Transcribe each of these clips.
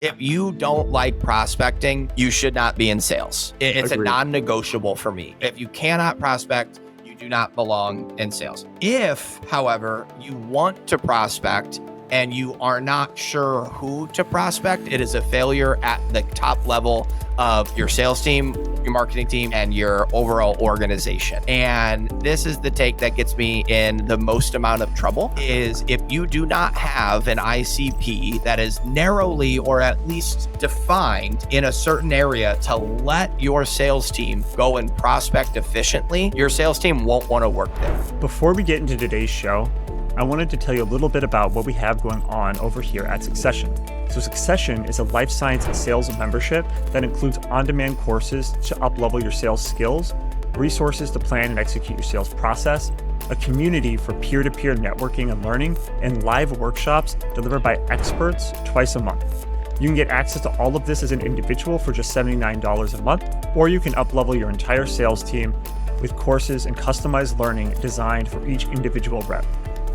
If you don't like prospecting, you should not be in sales. It's Agreed. a non-negotiable for me. If you cannot prospect, you do not belong in sales. If, however, you want to prospect and you are not sure who to prospect, it is a failure at the top level of your sales team, your marketing team, and your overall organization. And this is the take that gets me in the most amount of trouble is if you do not have an ICP that is narrowly or at least defined in a certain area to let your sales team go and prospect efficiently, your sales team won't want to work there. Before we get into today's show, I wanted to tell you a little bit about what we have going on over here at Succession. So Succession is a life science sales membership that includes on-demand courses to up-level your sales skills, resources to plan and execute your sales process, a community for peer-to-peer networking and learning, and live workshops delivered by experts twice a month. You can get access to all of this as an individual for just $79 a month, or you can up-level your entire sales team with courses and customized learning designed for each individual rep.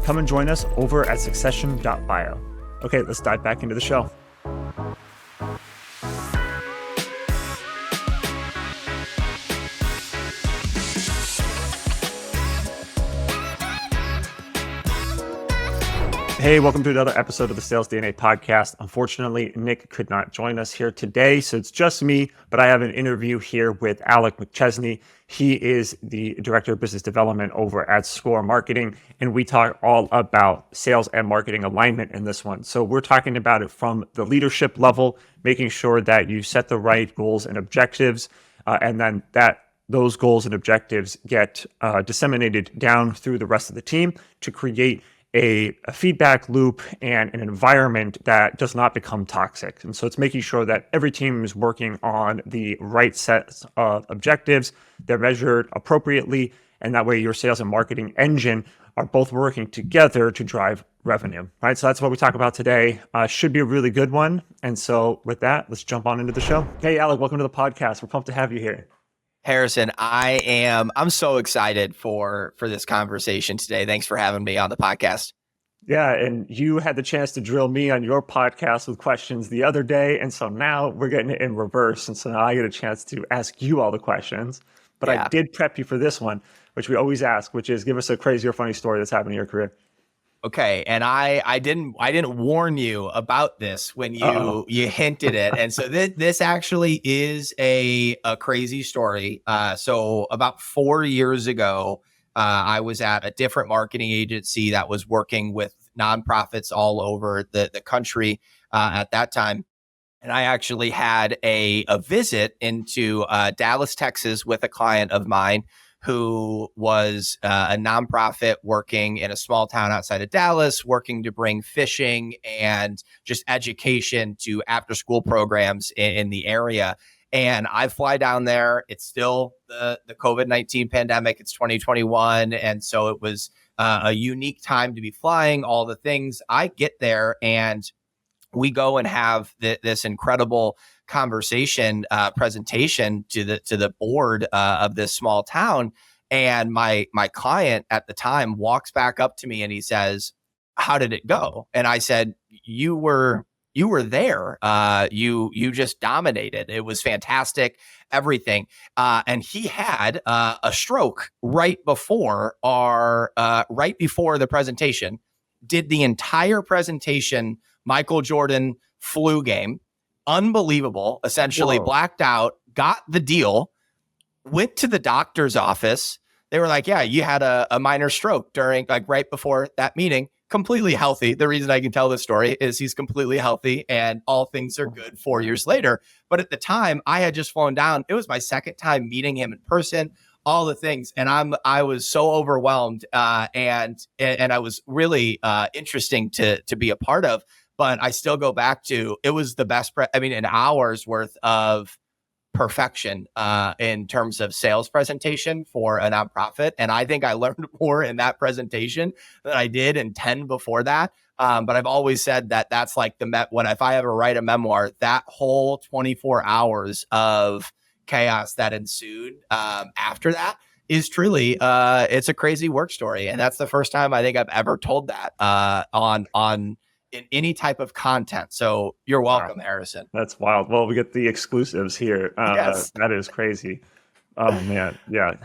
Come and join us over at succession.bio. Okay, let's dive back into the show. Hey, welcome to another episode of the Sales DNA podcast. Unfortunately, Nick could not join us here today, so it's just me, but I have an interview here with Alec McChesney. He is the Director of Business Development over at Score Marketing, and we talk all about sales and marketing alignment in this one. So we're talking about it from the leadership level, making sure that you set the right goals and objectives, and then that those goals and objectives get disseminated down through the rest of the team to create a feedback loop and an environment that does not become toxic. And so it's making sure that every team is working on the right sets of objectives, they're measured appropriately, and that way your sales and marketing engine are both working together to drive revenue, right? So that's what we talk about today. Should be a really good one. And so with that, let's jump on into the show. Hey, Alec, welcome to the podcast. We're pumped to have you here. Harrison, I'm so excited for this conversation today. Thanks for having me on the podcast. Yeah, and you had the chance to drill me on your podcast with questions the other day. And so now we're getting it in reverse. And so now I get a chance to ask you all the questions. But I did prep you for this one, which we always ask, which is give us a crazy or funny story that's happened in your career. Okay, and I didn't warn you about this when you hinted it, and so this actually is a crazy story. So about 4 years ago, I was at a different marketing agency that was working with nonprofits all over the country at that time, and I actually had a visit into Dallas, Texas, with a client of mine who was a nonprofit working in a small town outside of Dallas, working to bring fishing and just education to after-school programs in the area. And I fly down there. It's still the COVID-19 pandemic. It's 2021. And so it was a unique time to be flying, all the things. I get there and we go and have this incredible conversation presentation to the board of this small town, and my client at the time walks back up to me and he says, "How did it go?" And I said, "You were there. You just dominated. It was fantastic, everything." And he had a stroke right before the presentation. Did the entire presentation Michael Jordan flu game. Unbelievable, essentially. Whoa. Blacked out, got the deal, went to the doctor's office. They were like, "Yeah, you had a minor stroke during, like, right before that meeting." Completely healthy. The reason I can tell this story is he's completely healthy and all things are good 4 years later. But at the time, I had just flown down. It was my second time meeting him in person, all the things. And I was so overwhelmed and I was really interesting to be a part of. But I still go back to, it was the best, an hour's worth of perfection in terms of sales presentation for a nonprofit. And I think I learned more in that presentation than I did in 10 before that. But I've always said that that's like if I ever write a memoir, that whole 24 hours of chaos that ensued after that is truly, it's a crazy work story. And that's the first time I think I've ever told that in any type of content. So you're welcome, Harrison. That's wild. Well, we get the exclusives here. Yes. That is crazy. Oh man, yeah.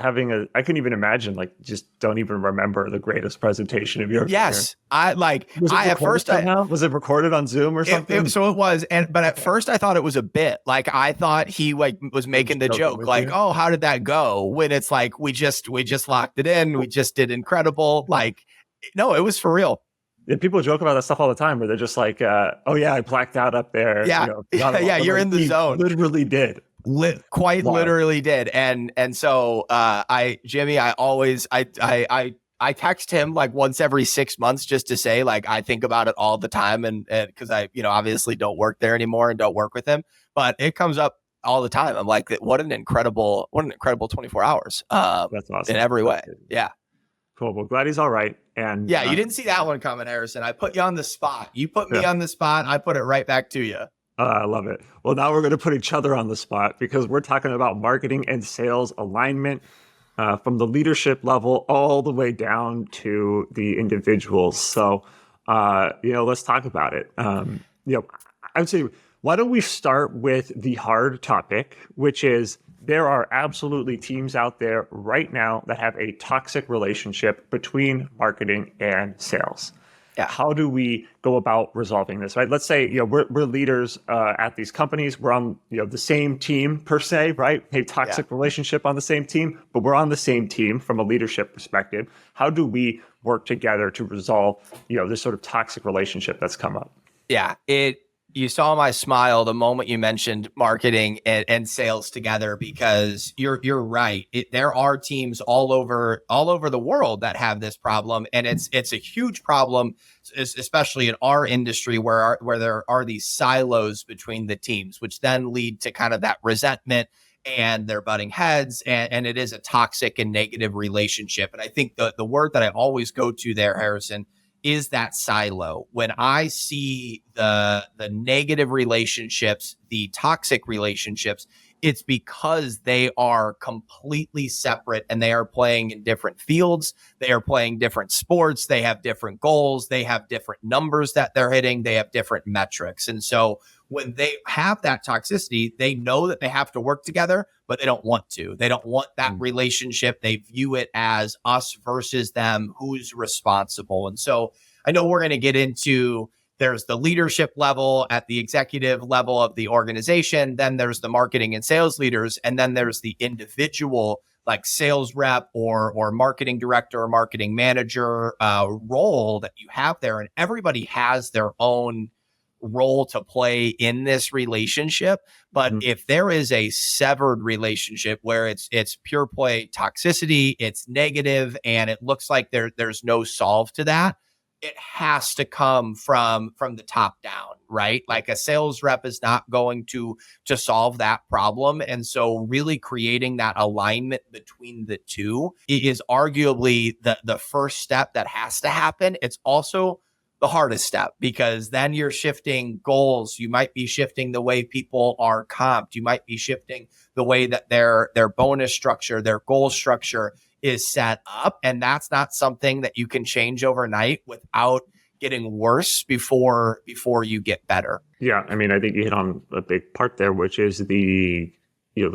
I couldn't even imagine. Like, just don't even remember the greatest presentation of your career. Yes, Was it recorded somehow? Was it recorded on Zoom or something? So it was, but at first I thought it was a bit. Like I thought he was making the joke, like, oh, how did that go? When it's like we just locked it in, we just did incredible. Like, no, it was for real. Yeah, people joke about that stuff all the time, where they're just like, "Oh yeah, I blacked out up there." Yeah, yeah, you're in the zone. Literally did. Literally did. And so Jimmy, I text him like once every 6 months just to say, like, I think about it all the time. And because I, obviously don't work there anymore and don't work with him, but it comes up all the time. I'm like, what an incredible 24 hours. That's awesome. In every way. Yeah. Cool. Well, glad he's all right. And yeah, you didn't see that one coming, Harrison. I put you on the spot. You put me on the spot. I put it right back to you. I love it. Well, now we're going to put each other on the spot because we're talking about marketing and sales alignment from the leadership level all the way down to the individuals. So, let's talk about it. I would say, why don't we start with the hard topic, which is there are absolutely teams out there right now that have a toxic relationship between marketing and sales. Yeah. How do we go about resolving this, right? Let's say, we're leaders at these companies. We're on, the same team per se, right? A toxic relationship on the same team, but we're on the same team from a leadership perspective. How do we work together to resolve, this sort of toxic relationship that's come up? Yeah, you saw my smile the moment you mentioned marketing and sales together, because you're right. There are teams all over the world that have this problem, and it's a huge problem, especially in our industry where there are these silos between the teams, which then lead to kind of that resentment and they're butting heads, and it is a toxic and negative relationship. And I think the word that I always go to there, Harrison, is that silo. When I see the negative relationships, the toxic relationships, it's because they are completely separate and they are playing in different fields. They are playing different sports. They have different goals. They have different numbers that they're hitting. They have different metrics. And so when they have that toxicity, they know that they have to work together, but they don't want to. They don't want that relationship. They view it as us versus them, who's responsible. And so I know we're going to get into, there's the leadership level at the executive level of the organization. Then there's the marketing and sales leaders. And then there's the individual, like sales rep or marketing director or marketing manager role that you have there. And everybody has their own role to play in this relationship. But if there is a severed relationship where it's pure play toxicity, it's negative, and it looks like there's no solve to that, it has to come from the top down, right? Like a sales rep is not going to solve that problem. And so really creating that alignment between the two is arguably the first step that has to happen. It's also the hardest step, because then you're shifting goals. You might be shifting the way people are comped. You might be shifting the way that their bonus structure, their goal structure is set up. And that's not something that you can change overnight without getting worse before you get better. Yeah. I mean, I think you hit on a big part there, which is the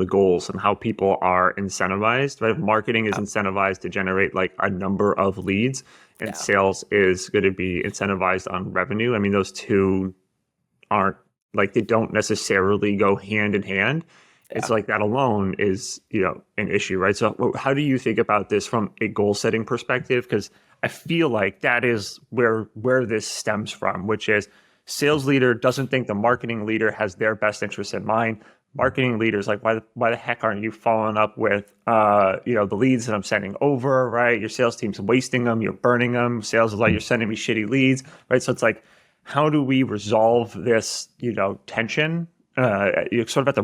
goals and how people are incentivized, right? If marketing is incentivized to generate like a number of leads, and sales is going to be incentivized on revenue. I mean, those two aren't like, they don't necessarily go hand in hand. It's like that alone is, an issue, right? So how do you think about this from a goal setting perspective? Because I feel like that is where this stems from, which is sales leader doesn't think the marketing leader has their best interests in mind. Marketing leaders like, why the heck aren't you following up with, the leads that I'm sending over, right? Your sales team's wasting them, you're burning them. Sales is like, you're sending me shitty leads, right? So it's like, how do we resolve this, tension? You're sort of at the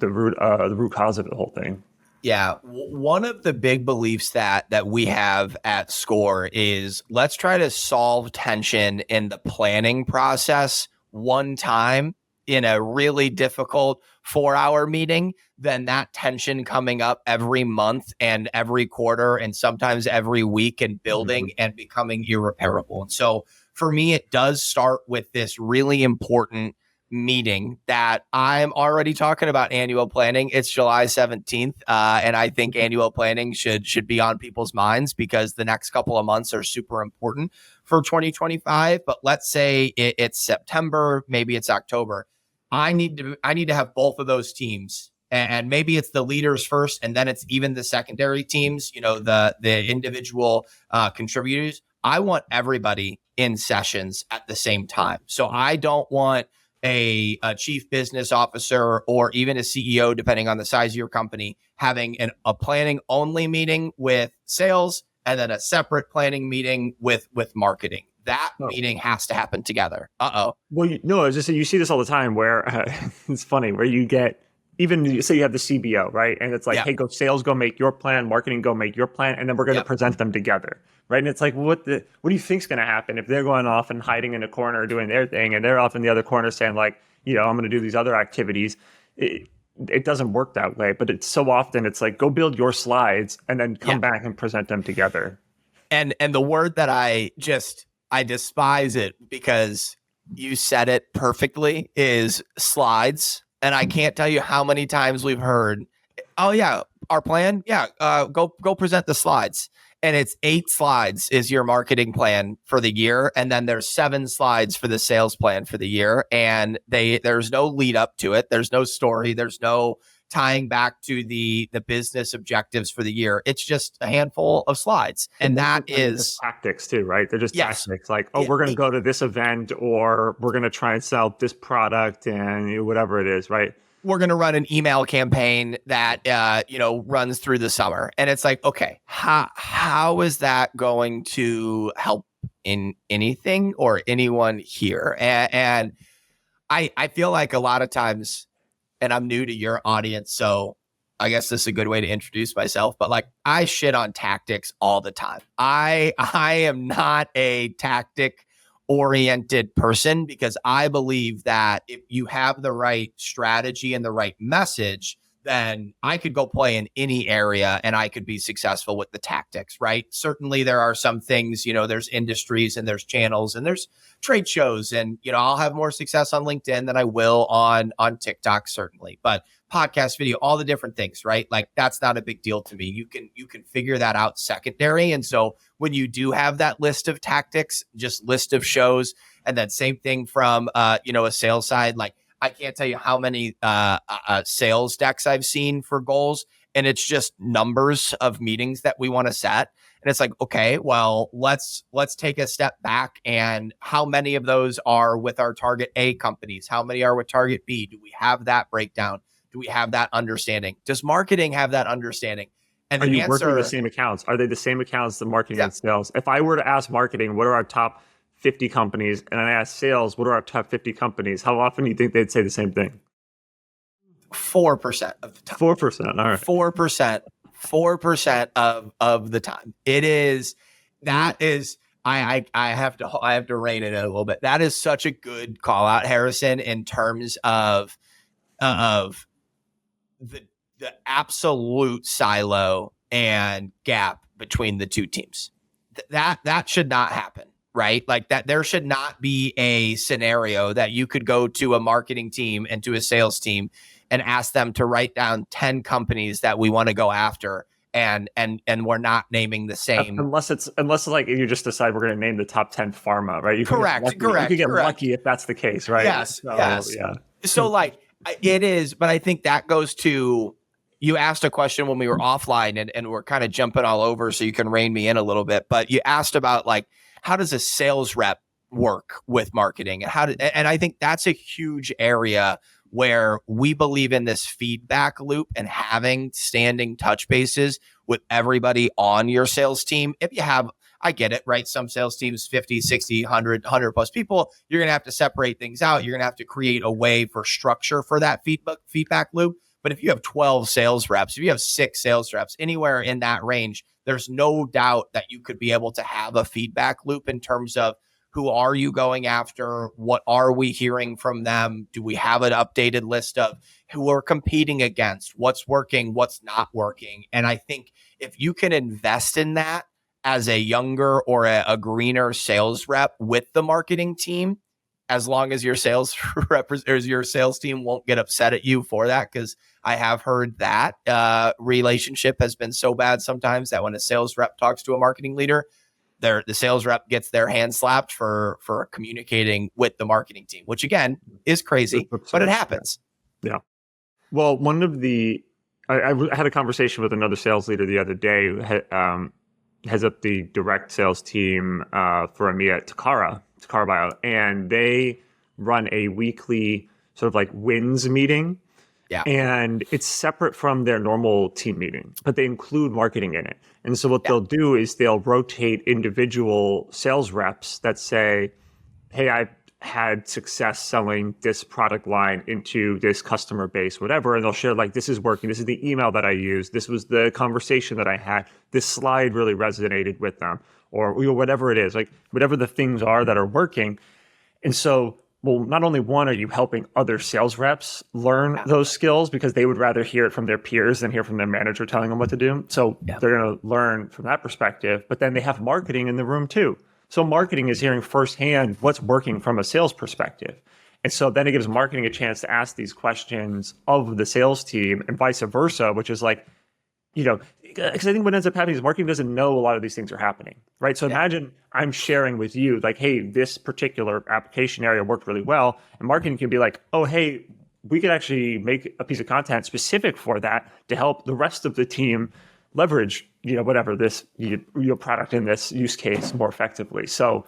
root cause of the whole thing. Yeah. One of the big beliefs that we have at SCORE is let's try to solve tension in the planning process one time in a really difficult 4-hour meeting than that tension coming up every month and every quarter and sometimes every week and building and becoming irreparable. And so for me, it does start with this really important meeting that I'm already talking about annual planning. It's July 17th. And I think annual planning should be on people's minds because the next couple of months are super important for 2025. But let's say it's September, maybe it's October. I need to have both of those teams. And maybe it's the leaders first, and then it's even the secondary teams, the individual contributors. I want everybody in sessions at the same time. So I don't want a chief business officer or even a CEO, depending on the size of your company, having a planning only meeting with sales and then a separate planning meeting with marketing. That meeting has to happen together. Well, no, I was just saying, you see this all the time where it's funny where you get, even say you have the CBO, right? And it's like, hey, go sales, go make your plan, marketing, go make your plan, and then we're going to present them together, right? And it's like, what do you think's going to happen if they're going off and hiding in a corner doing their thing, and they're off in the other corner saying like, I'm going to do these other activities? It doesn't work that way, but it's so often it's like, go build your slides and then come back and present them together. And the word that I despise it because you said it perfectly is slides. And I can't tell you how many times we've heard, oh yeah, our plan. Yeah. Go present the slides. And it's 8 slides is your marketing plan for the year. And then there's 7 slides for the sales plan for the year. And there's no lead up to it. There's no story. There's no tying back to the business objectives for the year. It's just a handful of slides. And that is tactics too, right? They're just tactics like, we're going to go to this event, or we're going to try and sell this product and whatever it is, right? We're going to run an email campaign that, runs through the summer. And it's like, okay, how is that going to help in anything or anyone here? And I feel like a lot of times, and I'm new to your audience, so I guess this is a good way to introduce myself, but like I shit on tactics all the time. I am not a tactic oriented person because I believe that if you have the right strategy and the right message, then I could go play in any area and I could be successful with the tactics, right? Certainly there are some things, there's industries and there's channels and there's trade shows, and, I'll have more success on LinkedIn than I will on TikTok, certainly, but podcast, video, all the different things, right? Like that's not a big deal to me. You can figure that out secondary. And so when you do have that list of tactics, just list of shows, and then same thing from, a sales side, like I can't tell you how many sales decks I've seen for goals, and it's just numbers of meetings that we want to set. And it's like, okay, well, let's take a step back, and how many of those are with our target A companies? How many are with target B? Do we have that breakdown? Do we have that understanding? Does marketing have that understanding? And are you working the same accounts? Are they the same accounts, the marketing and sales? If I were to ask marketing, what are our top 50 companies, and I ask sales, what are our top 50 companies, how often do you think they'd say the same thing? 4% of the time. 4%. All right. 4% of the time. I have to rein it in a little bit. That is such a good call out, Harrison, in terms of the absolute silo and gap between the two teams. That should not happen, right? Like that, there should not be a scenario that you could go to a marketing team and to a sales team and ask them to write down 10 companies that we want to go after, and we're not naming the same. Unless it's like you just decide we're going to name the top 10 pharma, right? Correct. You could get lucky if that's the case, right? Yes. Yeah. So like it is, but I think that goes to, you asked a question when we were offline, and we're kind of jumping all over, so you can rein me in a little bit. But you asked about like, how does a sales rep work with marketing, and I think that's a huge area where we believe in this feedback loop and having standing touch bases with everybody on your sales team. If you have, I get it, right? Some sales teams, 50, 60, 100 plus people, you're going to have to separate things out. You're going to have to create a way for structure for that feedback loop. But if you have 12 sales reps, if you have 6 sales reps, anywhere in that range, there's no doubt that you could be able to have a feedback loop in terms of, who are you going after? What are we hearing from them? Do we have an updated list of who we're competing against? What's working? What's not working? And I think if you can invest in that as a younger or a greener sales rep with the marketing team, as long as your sales rep or your sales team won't get upset at you for that. Because I have heard that relationship has been so bad sometimes that when a sales rep talks to a marketing leader, the sales rep gets their hand slapped for communicating with the marketing team, which again is crazy, but it happens. Yeah. Well, I had a conversation with another sales leader the other day who heads up the direct sales team for EMEA at Takara Bio, and they run a weekly sort of like wins meeting. Yeah. And it's separate from their normal team meeting, but they include marketing in it. And so what they'll do is they'll rotate individual sales reps that say, hey, I've had success selling this product line into this customer base, whatever. And they'll share like, this is working. This is the email that I used. This was the conversation that I had. This slide really resonated with them, or whatever it is, like whatever the things are that are working. And so, well, not only one, are you helping other sales reps learn those skills because they would rather hear it from their peers than hear from their manager telling them what to do. So they're going to learn from that perspective, but then they have marketing in the room too. So marketing is hearing firsthand what's working from a sales perspective. And so then it gives marketing a chance to ask these questions of the sales team and vice versa, which is like, because I think what ends up happening is marketing doesn't know a lot of these things are happening, right? So imagine I'm sharing with you like, hey, this particular application area worked really well. And marketing can be like, oh, hey, we could actually make a piece of content specific for that to help the rest of the team leverage, whatever this your product in this use case more effectively. So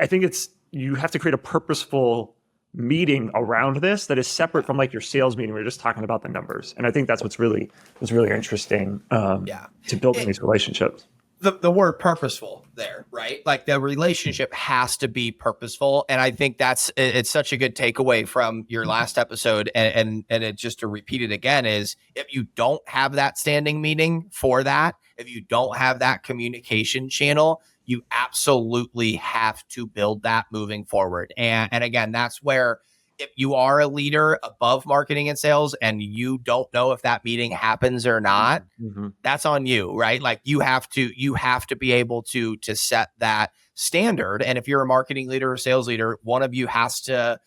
I think you have to create a purposeful meeting around this that is separate from like your sales meeting where you're just talking about the numbers. And I think that's what's really interesting to building these relationships. The word purposeful there, right? Like the relationship has to be purposeful. And I think it's such a good takeaway from your last episode. And it just to repeat it again is if you don't have that standing meeting for that, if you don't have that communication channel, you absolutely have to build that moving forward. And again, that's where if you are a leader above marketing and sales and you don't know if that meeting happens or not, that's on you, right? Like you have to be able to set that standard. And if you're a marketing leader or sales leader, one of you has to,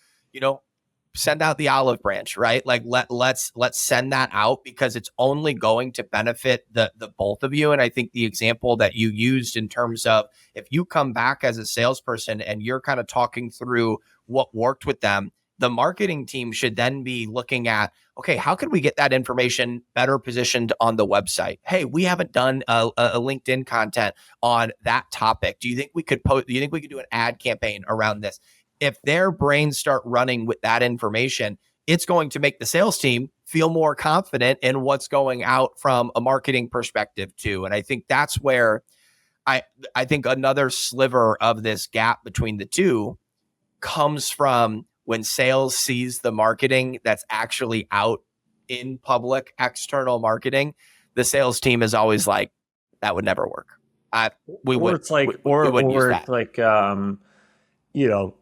send out the olive branch, right? Like let's send that out because it's only going to benefit the both of you. And I think the example that you used in terms of if you come back as a salesperson and you're kind of talking through what worked with them, the marketing team should then be looking at, okay, how can we get that information better positioned on the website? Hey, we haven't done a LinkedIn content on that topic. Do you think we could do an ad campaign around this? If their brains start running with that information, it's going to make the sales team feel more confident in what's going out from a marketing perspective too. And I think that's where I think another sliver of this gap between the two comes from when sales sees the marketing that's actually out in public, external marketing. The sales team is always like, that would never work.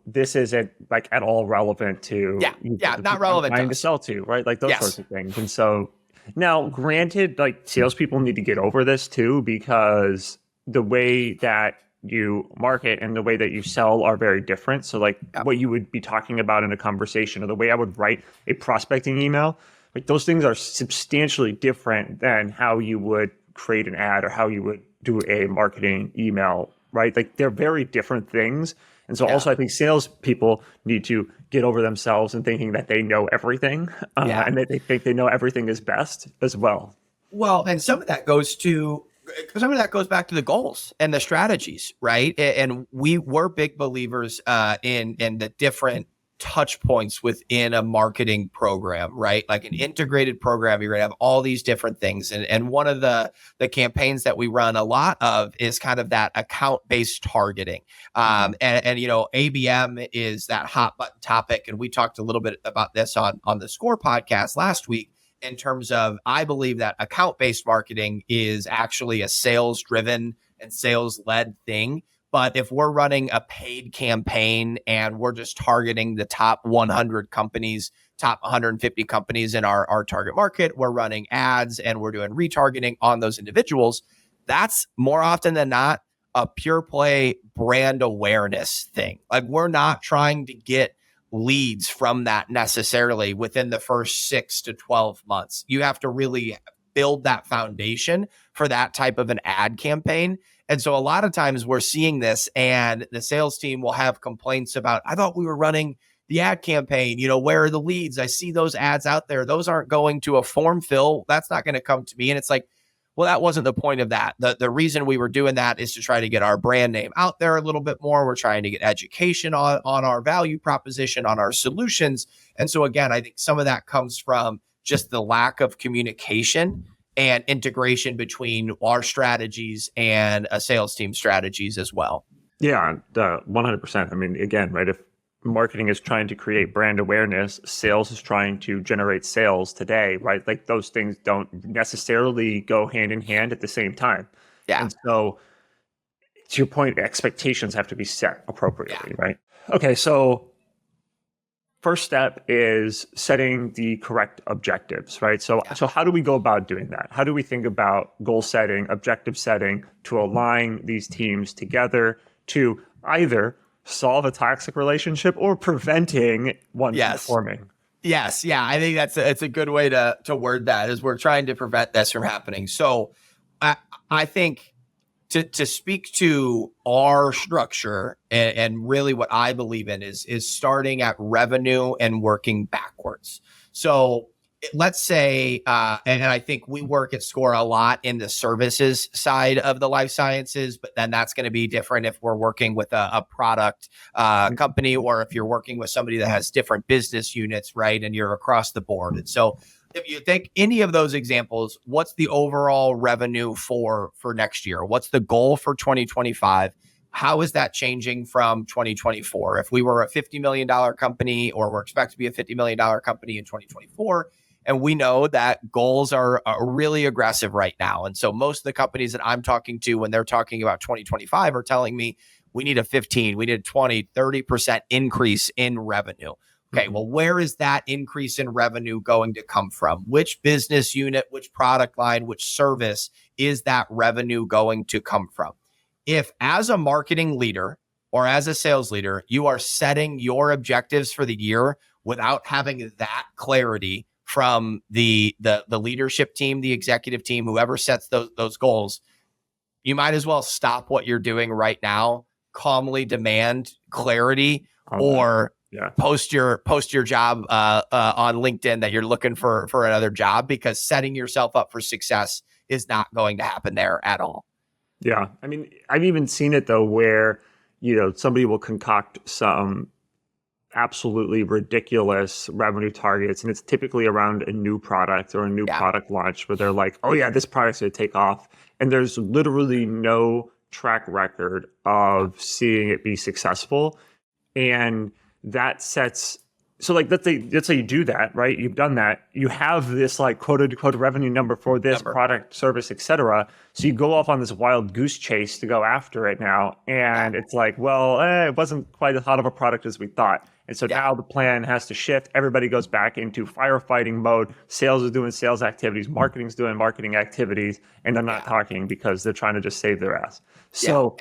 This isn't like at all relevant to not relevant trying to sell to, right? Like those sorts of things. And so now, granted, like salespeople need to get over this too, because the way that you market and the way that you sell are very different. So like what you would be talking about in a conversation or the way I would write a prospecting email, like those things are substantially different than how you would create an ad or how you would do a marketing email, right? Like they're very different things. And so also I think salespeople need to get over themselves and thinking that they know everything and that they think they know everything is best as well. Well, and some of that goes back to the goals and the strategies, right? And we're big believers in the different touch points within a marketing program, right? Like an integrated program, you're going to have all these different things. And one of the campaigns that we run a lot of is kind of that account-based targeting. And ABM is that hot button topic. And we talked a little bit about this on the Score podcast last week in terms of, I believe that account-based marketing is actually a sales-driven and sales-led thing. But if we're running a paid campaign and we're just targeting the top 100 companies, top 150 companies in our target market, we're running ads and we're doing retargeting on those individuals, that's more often than not a pure play brand awareness thing. Like, we're not trying to get leads from that necessarily within the first 6 to 12 months. You have to really build that foundation for that type of an ad campaign. And so a lot of times we're seeing this, and the sales team will have complaints about, I thought we were running the ad campaign, where are the leads? I see those ads out there. Those aren't going to a form fill. That's not going to come to me. And it's like, well, that wasn't the point of that. The reason we were doing that is to try to get our brand name out there a little bit more. We're trying to get education on our value proposition, on our solutions. And so again, I think some of that comes from just the lack of communication and integration between our strategies and a sales team strategies as well. Yeah, 100%. I mean, again, right, if marketing is trying to create brand awareness, sales is trying to generate sales today, right? Like, those things don't necessarily go hand in hand at the same time. Yeah. And so, to your point, expectations have to be set appropriately, right? Okay, so first step is setting the correct objectives, right? So how do we go about doing that? How do we think about goal setting, objective setting to align these teams together to either solve a toxic relationship or preventing one from forming? Yes. Yeah. I think it's a good way to word that, is we're trying to prevent this from happening. So I think to speak to our structure and really what I believe in is starting at revenue and working backwards. So let's say, and I think we work at SCORE a lot in the services side of the life sciences, but then that's going to be different if we're working with a product company, or if you're working with somebody that has different business units, right? And you're across the board. And so if you take any of those examples, what's the overall revenue for next year? What's the goal for 2025? How is that changing from 2024? If we were a $50 million company, or we're expected to be a $50 million company in 2024, and we know that goals are really aggressive right now. And so most of the companies that I'm talking to, when they're talking about 2025, are telling me we need a 15, we need a 20, 30% increase in revenue. Okay, well, where is that increase in revenue going to come from? Which business unit, which product line, which service is that revenue going to come from? If as a marketing leader or as a sales leader, you are setting your objectives for the year without having that clarity from the leadership team, the executive team, whoever sets those goals, you might as well stop what you're doing right now, calmly demand clarity, or post your job on LinkedIn that you're looking for another job, because setting yourself up for success is not going to happen there at all. Yeah. I mean, I've even seen it though, where, somebody will concoct some absolutely ridiculous revenue targets, and it's typically around a new product or a new product launch, where they're like, oh yeah, this product's going to take off. And there's literally no track record of seeing it be successful. And that sets, so like, let's say you do that, right? You've done that. You have this like quote unquote revenue number for this product, service, etc. So you go off on this wild goose chase to go after it now. And it's like, well, it wasn't quite as hot of a product as we thought. And so now the plan has to shift. Everybody goes back into firefighting mode. Sales is doing sales activities. Marketing's doing marketing activities. And they're not talking because they're trying to just save their ass. So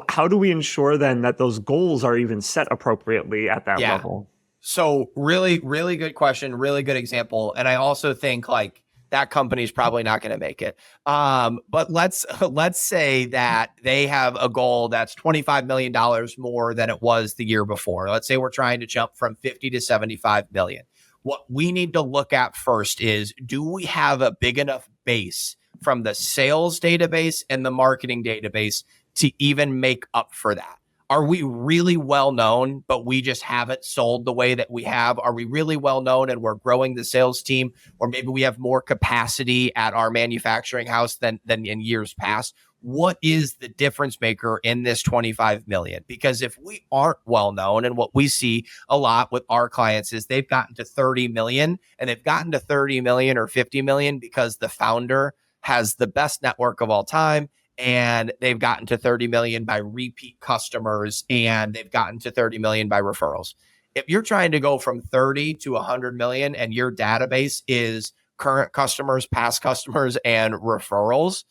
how do we ensure then that those goals are even set appropriately at that level? So really, really good question. Really good example. And I also think like that company's probably not going to make it. But let's say that they have a goal that's $25 million more than it was the year before. Let's say we're trying to jump from 50 to 75 million. What we need to look at first is, do we have a big enough base from the sales database and the marketing database to even make up for that? Are we really well known, but we just haven't sold the way that we have? Are we really well known and we're growing the sales team? Or maybe we have more capacity at our manufacturing house than in years past? What is the difference maker in this 25 million? Because if we aren't well known, and what we see a lot with our clients is they've gotten to 30 million, and they've gotten to 30 million or 50 million because the founder has the best network of all time, and they've gotten to 30 million by repeat customers, and they've gotten to 30 million by referrals. If you're trying to go from 30 to 100 million and your database is current customers, past customers, and referrals,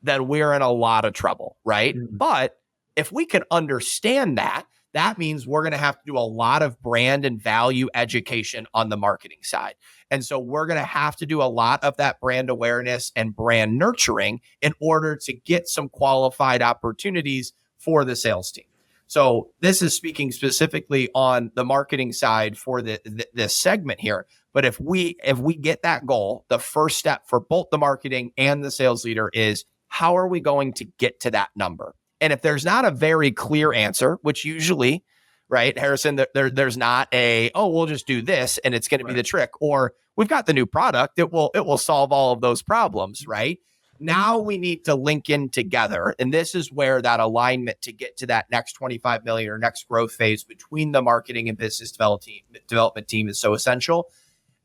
then we're in a lot of trouble, right? Mhm. But if we can understand that, that means we're going to have to do a lot of brand and value education on the marketing side. And so we're going to have to do a lot of that brand awareness and brand nurturing in order to get some qualified opportunities for the sales team. So this is speaking specifically on the marketing side for this segment here. But if we get that goal, the first step for both the marketing and the sales leader is, how are we going to get to that number? And if there's not a very clear answer, which usually, right, Harrison, there's not a, oh, we'll just do this and it's going to be the trick, or we've got the new product, it will solve all of those problems, right? Now we need to link in together. And this is where that alignment to get to that next 25 million or next growth phase between the marketing and business development team is so essential.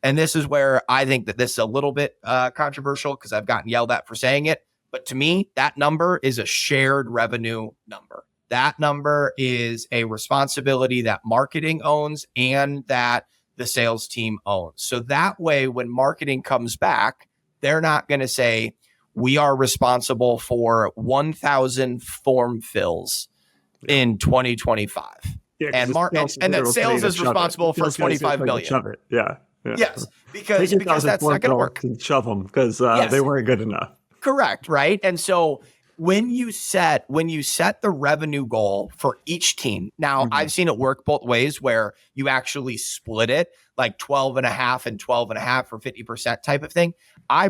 And this is where I think that this is a little bit controversial because I've gotten yelled at for saying it. But to me, that number is a shared revenue number. That number is a responsibility that marketing owns and that the sales team owns. So that way, when marketing comes back, they're not going to say, we are responsible for 1,000 form fills in 2025. Yeah, and that sales is responsible for 25 million. Shove it. Yeah. Yes, because that's not going to work. Shove them because they weren't good enough. Correct, right? And so when you set the revenue goal for each team, now I've seen it work both ways where you actually split it like 12 and a half and 12 and a half or 50% type of thing. I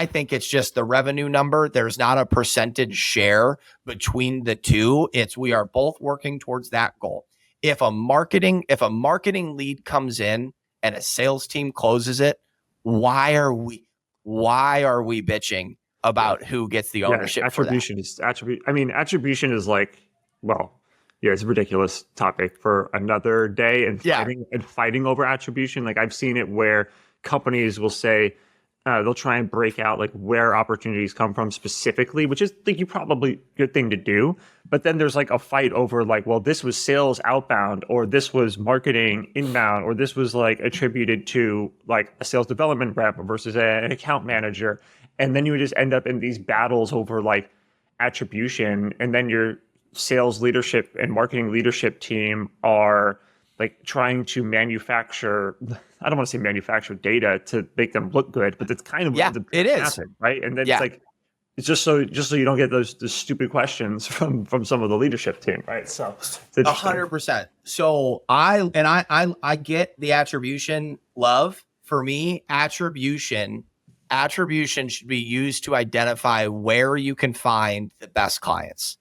think it's just the revenue number. There's not a percentage share between the two. We are both working towards that goal. If a marketing lead comes in and a sales team closes it, why are we bitching about who gets the ownership? Attribution is attribution is like, well, yeah, it's a ridiculous topic for another day, and fighting over attribution. Like I've seen it where companies will say, they'll try and break out like where opportunities come from specifically, which is like probably good thing to do. But then there's like a fight over like, well, this was sales outbound, or this was marketing inbound, or this was like attributed to like a sales development rep versus an account manager. And then you would just end up in these battles over like attribution. And then your sales leadership and marketing leadership team are like trying to manufacture, I don't want to say manufacture data to make them look good, but it's kind of it is happen, right? And then it's like, it's just so you don't get those stupid questions from some of the leadership team, right? So 100%. So I get the attribution love. For me, attribution should be used to identify where you can find the best clients,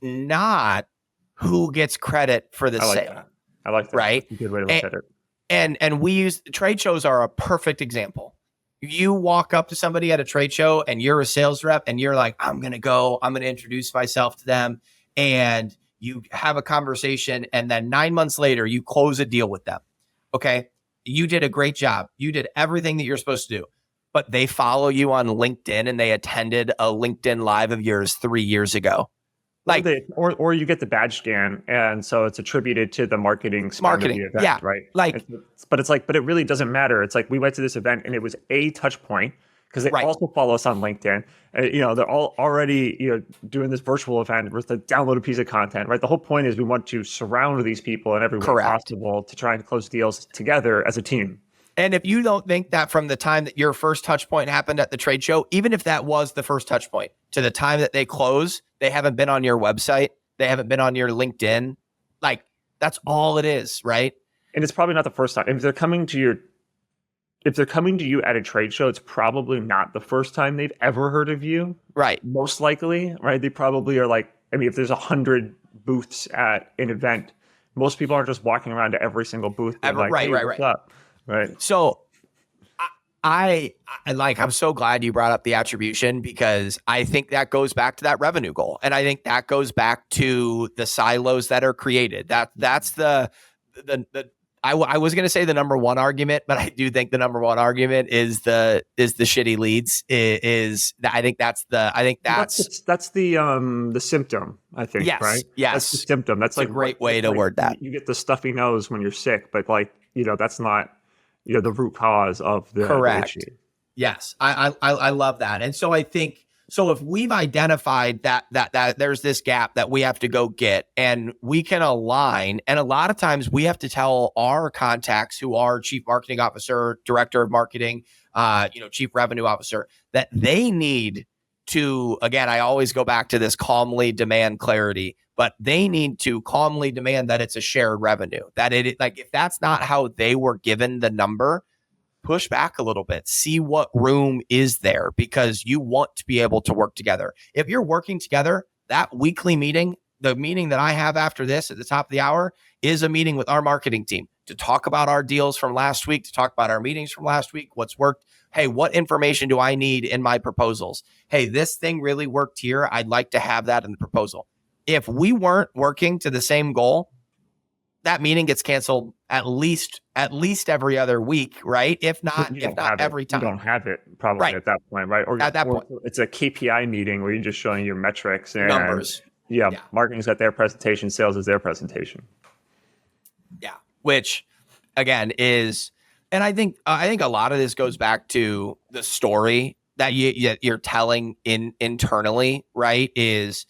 not who gets credit for the sale. I like that. Right? That's a good way to look at it. And we use trade shows are a perfect example. You walk up to somebody at a trade show and you're a sales rep and you're like, I'm going to introduce myself to them. And you have a conversation. And then 9 months later, you close a deal with them. Okay. You did a great job. You did everything that you're supposed to do, but they follow you on LinkedIn and they attended a LinkedIn Live of yours 3 years ago. Like, or you get the badge scan, and so it's attributed to the marketing of the event, right? Like, but it really doesn't matter. It's like we went to this event and it was a touch point because they also follow us on LinkedIn. They're all already doing this virtual event with a downloaded piece of content, right? The whole point is we want to surround these people in every way possible to try and close deals together as a team. And if you don't think that from the time that your first touch point happened at the trade show, even if that was the first touch point to the time that they close, they haven't been on your website, they haven't been on your LinkedIn, like that's all it is, right? And it's probably not the first time. If they're coming to you at a trade show, it's probably not the first time they've ever heard of you. Right. Most likely, right? They probably are like, if there's 100 booths at an event, most people aren't just walking around to every single booth. What's up? Right. So I'm so glad you brought up the attribution, because I think that goes back to that revenue goal. And I think that goes back to the silos that are created. That's I was going to say the number one argument, but I do think the number one argument is the shitty leads I think that's the symptom, I think. Yes. Right. Yes. That's the symptom. That's like a great way to word that. You get the stuffy nose when you're sick, but that's not, the root cause of the correct. issue. Yes, I love that. And so I think, so if we've identified that there's this gap that we have to go get, and we can align, and a lot of times we have to tell our contacts who are chief marketing officer, director of marketing, chief revenue officer, that they need to, again, I always go back to this calmly demand clarity, but they need to calmly demand that it's a shared revenue. That it, like, if that's not how they were given the number, push back a little bit, see what room is there, because you want to be able to work together. If you're working together, that weekly meeting, the meeting that I have after this at the top of the hour, is a meeting with our marketing team to talk about our deals from last week, to talk about our meetings from last week, what's worked. Hey, what information do I need in my proposals? Hey, this thing really worked here. I'd like to have that in the proposal. If we weren't working to the same goal, that meeting gets canceled at least every other week, right? If not every time. You don't have it probably right at that point, right? At that point, it's a KPI meeting where you're just showing your metrics and numbers. Yeah, marketing's got their presentation, sales is their presentation. Yeah, which again is, and I think a lot of this goes back to the story that you're telling internally, right? Is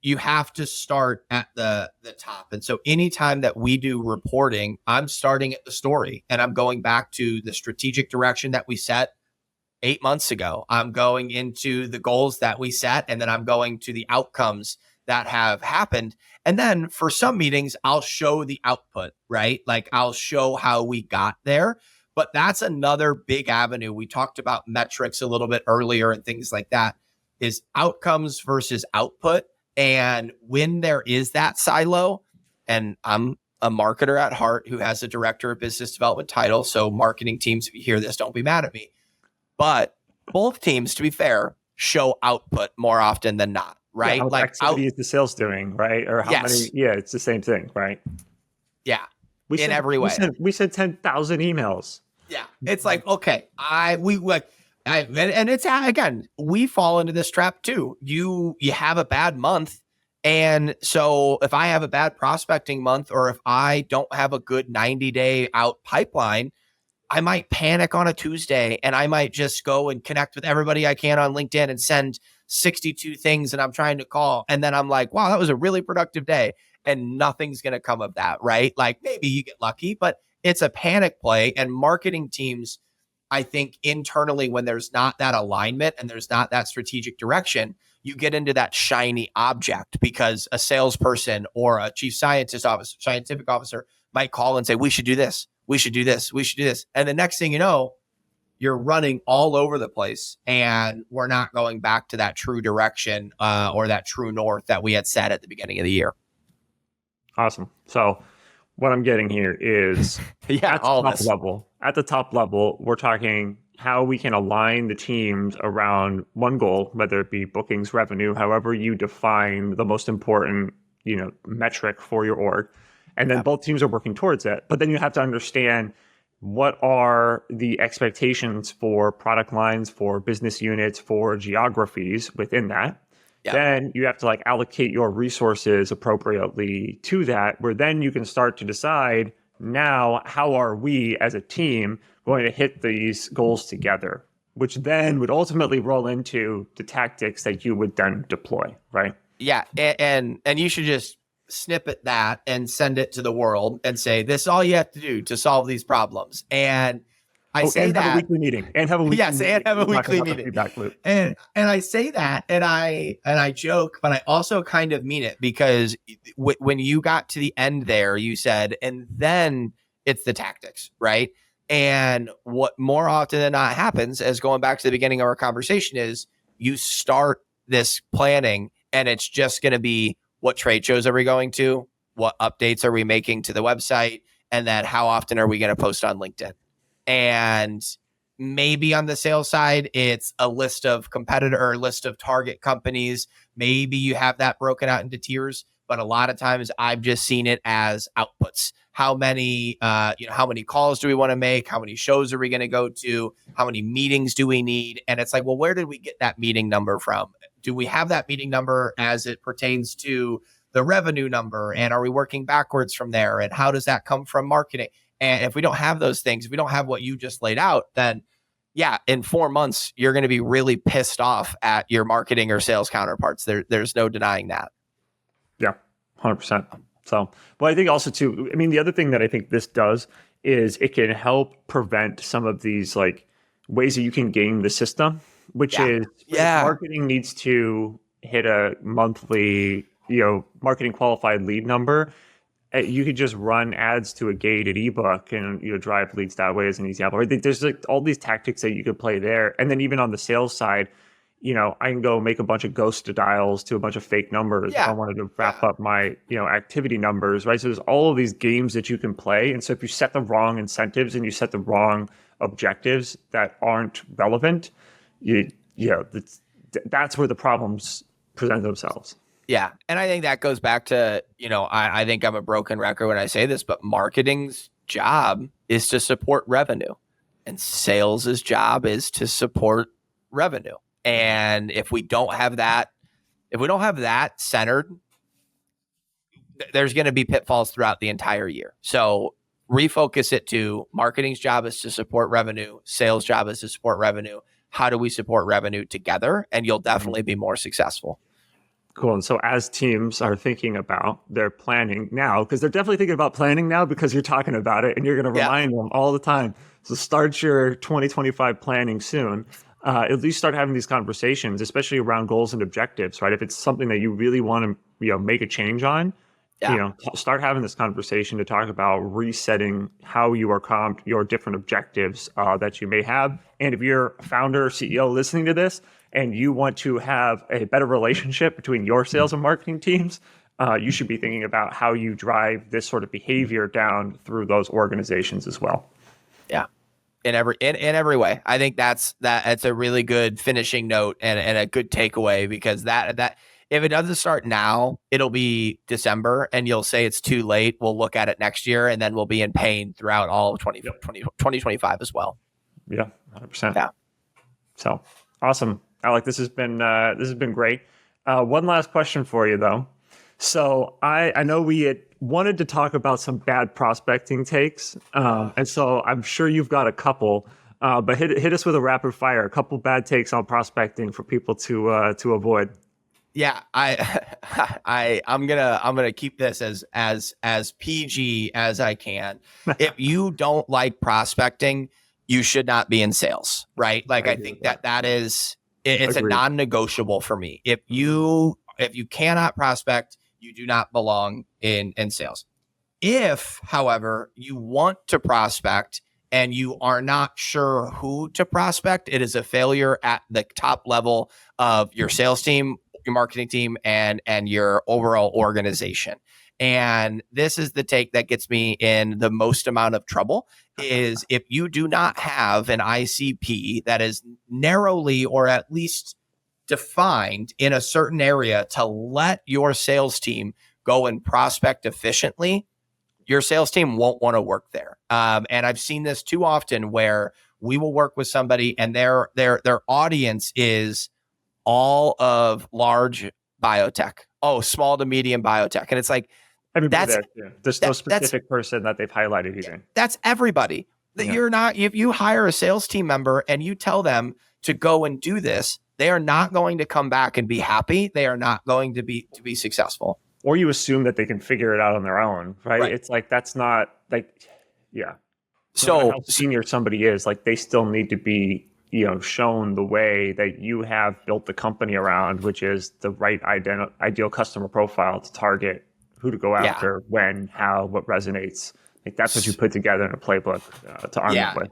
you have to start at the top. And so anytime that we do reporting, I'm starting at the story, and I'm going back to the strategic direction that we set 8 months ago. I'm going into the goals that we set, and then I'm going to the outcomes that have happened. And then for some meetings, I'll show the output, right? Like, I'll show how we got there. But that's another big avenue. We talked about metrics a little bit earlier and things like that, is outcomes versus output. And when there is that silo, and I'm a marketer at heart who has a director of business development title, so marketing teams, if you hear this, don't be mad at me. But both teams, to be fair, show output more often than not, right? Yeah, how like activity is the sales doing, right? Or how many? Yeah, it's the same thing, right? Yeah, every way. We sent 10,000 emails. Yeah, it's like, okay, and it's, again, we fall into this trap too. You have a bad month. And so if I have a bad prospecting month, or if I don't have a good 90-day out pipeline, I might panic on a Tuesday, and I might just go and connect with everybody I can on LinkedIn and send 62 things that I'm trying to call. And then I'm like, wow, that was a really productive day. And nothing's going to come of that, right? Like, maybe you get lucky, but it's a panic play. And marketing teams, I think internally, when there's not that alignment and there's not that strategic direction, you get into that shiny object, because a salesperson or a chief scientific officer might call and say, we should do this. We should do this. We should do this. And the next thing you know, you're running all over the place, and we're not going back to that true direction or that true north that we had set at the beginning of the year. Awesome. So what I'm getting here is at the top level, we're talking how we can align the teams around one goal, whether it be bookings, revenue, however you define the most important, metric for your org. And then both teams are working towards it. But then you have to understand, what are the expectations for product lines, for business units, for geographies within that. Yep. Then you have to allocate your resources appropriately to that, where then you can start to decide, now, how are we as a team going to hit these goals together, which then would ultimately roll into the tactics that you would then deploy, right? Yeah. And you should just snippet that and send it to the world and say, this is all you have to do to solve these problems. And I say that, have a weekly meeting, and have a weekly yes, and have a weekly meeting. Feedback loop. And I say that, and I joke, but I also kind of mean it, because when you got to the end there, you said, and then it's the tactics, right? And what more often than not happens, as going back to the beginning of our conversation, is you start this planning, and it's just going to be, what trade shows are we going to? What updates are we making to the website? And then how often are we going to post on LinkedIn? And maybe on the sales side, it's a list of list of target companies. Maybe you have that broken out into tiers, but a lot of times I've just seen it as outputs. How many calls do we want to make? How many shows are we going to go to? How many meetings do we need? And it's like, well, where did we get that meeting number from? Do we have that meeting number as it pertains to the revenue number? And are we working backwards from there? And how does that come from marketing? And if we don't have those things, if we don't have what you just laid out, then yeah, in 4 months, you're going to be really pissed off at your marketing or sales counterparts. There's no denying that. Yeah, 100%. So, but I think also too, I mean, the other thing that I think this does is it can help prevent some of these like ways that you can game the system, which Yeah. is if Yeah. marketing needs to hit a monthly, marketing qualified lead number, you could just run ads to a gated ebook and drive leads that way as an example. Right? There's like all these tactics that you could play there, and then even on the sales side, I can go make a bunch of ghost dials to a bunch of fake numbers if I Yeah. wanted to wrap up my activity numbers, right? So there's all of these games that you can play, and so if you set the wrong incentives and you set the wrong objectives that aren't relevant, that's where the problems present themselves. Yeah. And I think that goes back to, I think I'm a broken record when I say this, but marketing's job is to support revenue and sales's job is to support revenue. And if we don't have that centered, there's going to be pitfalls throughout the entire year. So refocus it to marketing's job is to support revenue. Sales job is to support revenue. How do we support revenue together? And you'll definitely be more successful. Cool. And so as teams are thinking about their planning now, because they're definitely thinking about planning now because you're talking about it and you're going to remind them all the time. So start your 2025 planning soon. At least start having these conversations, especially around goals and objectives, right? If it's something that you really want to, make a change on, start having this conversation to talk about resetting how you are comped your different objectives that you may have. And if you're a founder or CEO listening to this and you want to have a better relationship between your sales and marketing teams, you should be thinking about how you drive this sort of behavior down through those organizations as well. Yeah. In every way. I think that's a really good finishing note and a good takeaway, because that if it doesn't start now, it'll be December and you'll say it's too late. We'll look at it next year and then we'll be in pain throughout all of 2025 as well. Yeah, 100%. Yeah. So awesome. Alec, this has been great. One last question for you though. So I know we had wanted to talk about some bad prospecting takes. And so I'm sure you've got a couple, but hit us with a rapid fire, a couple bad takes on prospecting for people to avoid. Yeah, I'm gonna keep this as PG as I can. If you don't like prospecting, you should not be in sales, right? Like I think that is it's a non-negotiable for me. If you cannot prospect, you do not belong in sales. If, however, you want to prospect and you are not sure who to prospect, it is a failure at the top level of your sales team, your marketing team, and your overall organization. And this is the take that gets me in the most amount of trouble is if you do not have an ICP that is narrowly or at least defined in a certain area to let your sales team go and prospect efficiently, your sales team won't want to work there. And I've seen this too often where we will work with somebody and their audience is all of large biotech. Oh, small to medium biotech. And it's like, there's no specific person that they've highlighted either. That's everybody. That you're not, if you hire a sales team member and you tell them to go and do this, they are not going to come back and be happy. They are not going to be successful. Or you assume that they can figure it out on their own, right? It's like, that's not like, yeah. So how senior somebody is, like they still need to be, shown the way that you have built the company around, which is the right ideal customer profile to target, who to go after, when, how, what resonates. Like that's what you put together in a playbook to arm it with.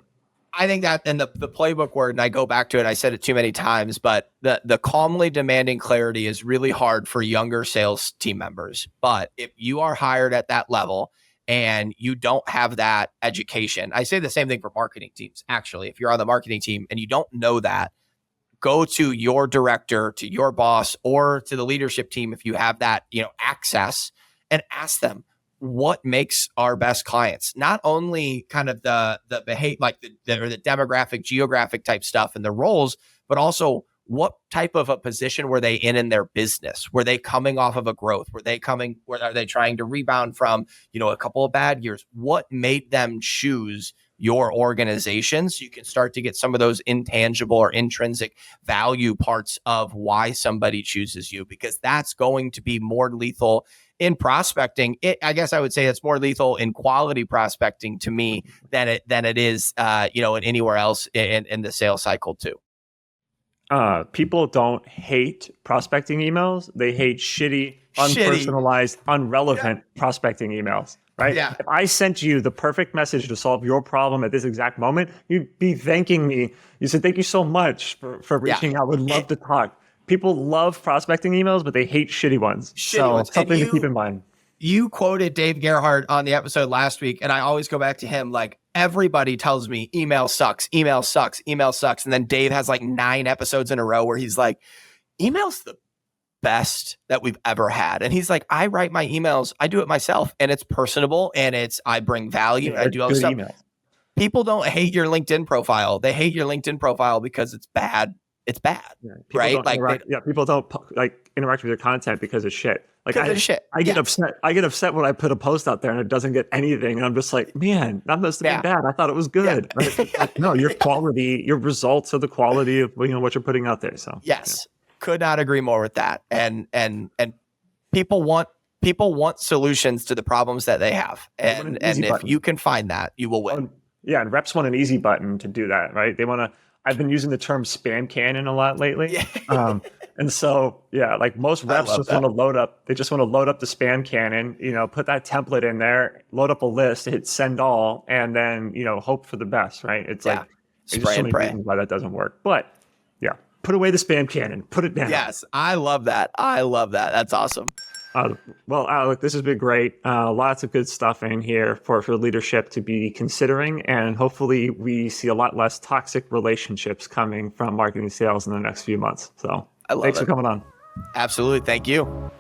I think that, and the playbook word, and I go back to it, I said it too many times, but the calmly demanding clarity is really hard for younger sales team members. But if you are hired at that level and you don't have that education, I say the same thing for marketing teams. Actually, if you're on the marketing team and you don't know that, go to your director, to your boss, or to the leadership team if you have that, access, and ask them, what makes our best clients? Not only kind of the behavior, like the demographic, geographic type stuff and the roles, but also what type of a position were they in their business? Were they coming off of a growth? Were are they trying to rebound from, a couple of bad years? What made them choose your organization, so you can start to get some of those intangible or intrinsic value parts of why somebody chooses you, because that's going to be more lethal in prospecting. I guess I would say it's more lethal in quality prospecting to me than it is, in anywhere else in the sales cycle too. People don't hate prospecting emails. They hate shitty, unpersonalized, unrelevant prospecting emails, right? Yeah. If I sent you the perfect message to solve your problem at this exact moment, you'd be thanking me. You said, thank you so much for reaching out. Would love to talk. People love prospecting emails, but they hate shitty ones. Something to keep in mind. You quoted Dave Gerhardt on the episode last week, and I always go back to him. Like, everybody tells me email sucks, email sucks, email sucks. And then Dave has like 9 episodes in a row where he's like, email's the best that we've ever had. And he's like, I write my emails, I do it myself, and it's personable, and I bring value. I do all this stuff. Emails. People don't hate your LinkedIn profile. They hate your LinkedIn profile because it's bad. It's bad, right? People don't interact with your content because of shit. Like I get upset. I get upset when I put a post out there and it doesn't get anything, and I'm just like, man, that must have been bad. I thought it was good. Yeah. Right? No, your quality, your results are the quality of what you're putting out there. So could not agree more with that. And people want solutions to the problems that they have, and if you can find that, you will win. And reps want an easy button to do that, right? They want to. I've been using the term spam cannon a lot lately. And so, like most reps just want to load up. They just want to load up the spam cannon, put that template in there, load up a list, hit send all, and then, hope for the best, right? It's like, there's so many reasons why that doesn't work. But put away the spam cannon, put it down. Yes, I love that. That's awesome. Well, Alec, this has been great. Lots of good stuff in here for leadership to be considering. And hopefully we see a lot less toxic relationships coming from marketing sales in the next few months. So thanks for coming on. Absolutely. Thank you.